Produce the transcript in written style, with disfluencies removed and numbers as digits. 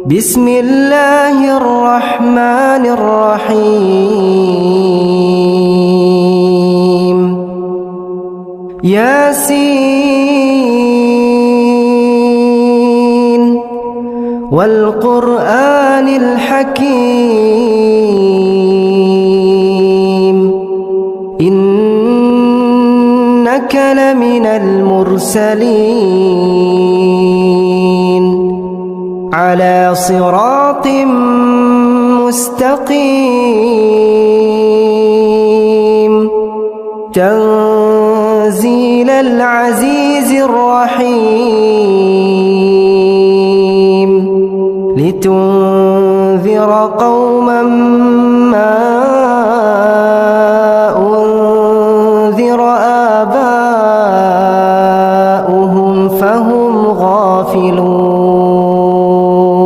بسم الله الرحمن الرحيم ياسين والقرآن الحكيم إنك لمن المرسلين على صراط مستقيم تنزيل العزيز الرحيم لتنذر قوما